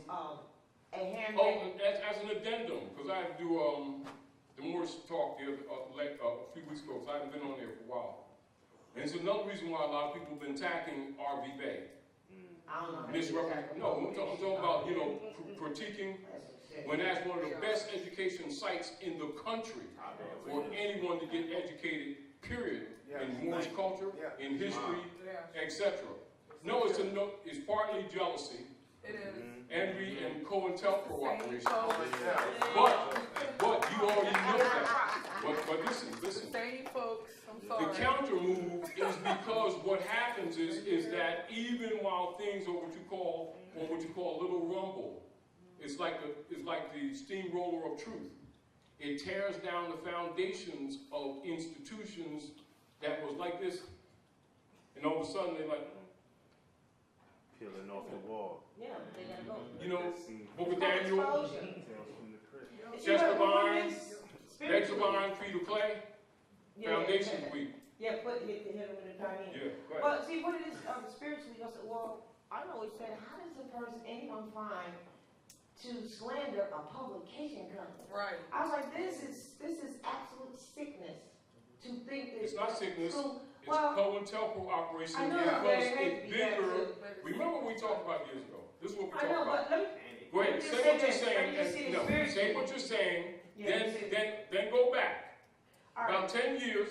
a handwritten. Oh, as an addendum, because I had to do the Morris talk a few weeks ago, so I haven't been on there for a while. And it's another reason why a lot of people have been attacking RV Bay. I don't know. No, I'm talking about, critiquing, when that's one of the best education sites in the country for anyone to get educated, period, in Moorish culture, in history, etc. No, it's partly jealousy, envy, and COINTELPRO operation. But you already know that. But listen. Same folks, I'm sorry. The counter move is because what happens is that even while things are what you call a little rumble, it's like the steamroller of truth. It tears down the foundations of institutions that was like this, and all of a sudden they're like peeling off the wall. Yeah, they gotta go. You know, Book of Daniel, Exposure. chest of iron, legs of iron, feet of clay, foundations weak. Yeah, hit them in the tiny. Yeah, go ahead. But see, what it is spiritually, I said, well, I always said, how does anyone find to slander a publication company? Right. I was like, this is absolute sickness to think that It's not sickness. It's well, COINTELPRO operation I know because that it's bigger. Remember what we talked about years ago. This is what we talked about. But Go ahead, say what you're saying. Say what you're saying. Then go back. About 10 years.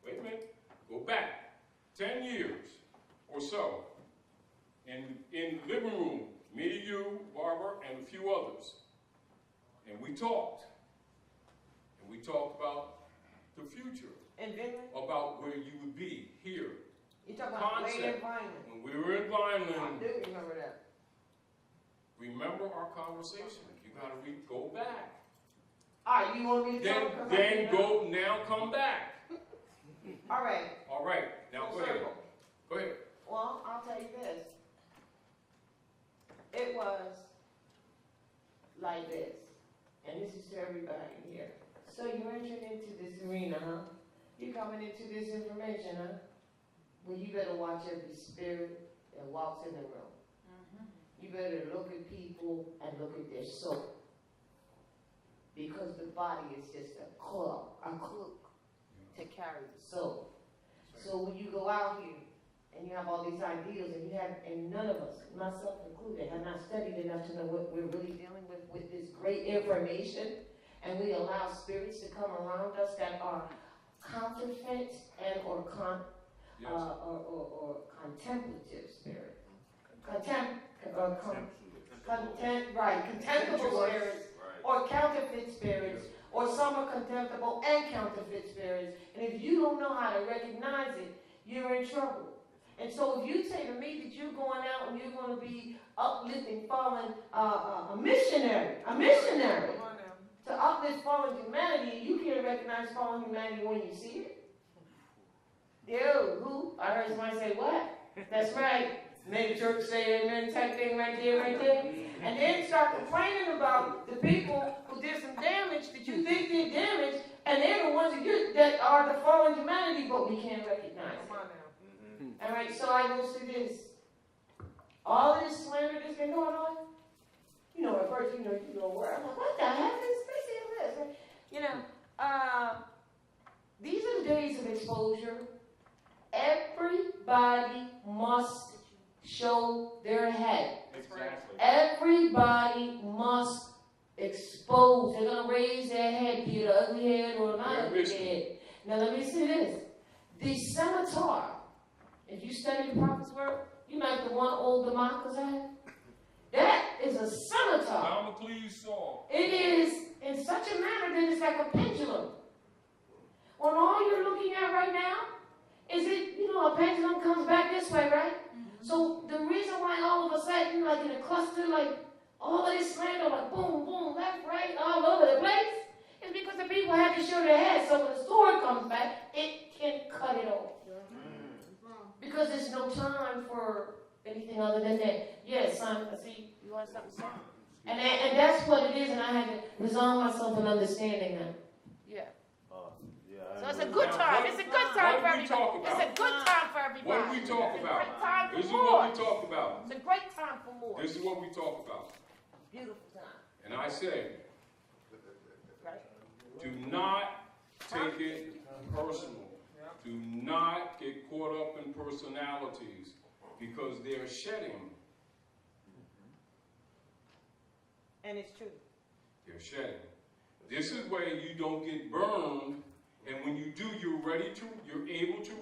Wait a minute. Go back 10 years or so. In the living room, me, you, Barbara, and a few others, and we talked. And we talked about the future. About where you would be here. You talking about way in Vineland. When we were in Vineland. I do remember that. Remember our conversation. You gotta go back. All right, you want me to talk? Then now come back. All right. All right. Now go ahead. Go ahead. Well, I'll tell you this. It was like this. And this is to everybody here. So you're entering into this arena, huh? You're coming into this information, huh? Well, you better watch every spirit that walks in the room. You better look at people and look at their soul. Because the body is just a cloak to carry the soul. So when you go out here and you have all these ideals and none of us, myself included, have not studied enough to know what we're really dealing with this great information, and we allow spirits to come around us that are counterfeit and or contemplative spirit. Contemptible spirits, or counterfeit spirits, or some are contemptible and counterfeit spirits. And if you don't know how to recognize it, you're in trouble. And so if you say to me that you're going out and you're going to be uplifting fallen, a missionary to uplift fallen humanity, and you can't recognize fallen humanity when you see it. Dude, who? I heard somebody say, what? That's right. Made the church say amen type thing right there. And then start complaining about the people who did some damage that you think did damage, and they're the ones that are the fallen humanity, but we can't recognize it. All right, so I will say this. All this slander that's been going on, at first, you know where I'm like, what the heck is this? These are the days of exposure. Everybody must show their head. Exactly. Everybody must expose. They're going to raise their head, be it an ugly head or not ugly head. Now let me say this. The scimitar, if you study the prophet's work, you like the one old Damascus had? That is a scimitar. It is in such a manner that it's like a pendulum. When all you're looking at right now is a pendulum comes back this way, right? So the reason why all of a sudden, like in a cluster, like all of this slander, like boom, boom, left, right, all over the place, is because the people had to show their head. So when the sword comes back, it can cut it off. Because there's no time for anything other than that. Yes, son, see, you want something to say? And that's what it is, and I had to resolve myself in understanding that. Yeah. So it's a good time. It's a good time for everybody. It's a good time for everybody. What do we talk about? It's a great time for This is more. what we talk about. It's a great time for more. This is what we talk about. beautiful time. And I say, Right? do not take it personal. Do not get caught up in personalities because they're shedding. And it's true. They're shedding. This is where you don't get burned, and when you do, you're able to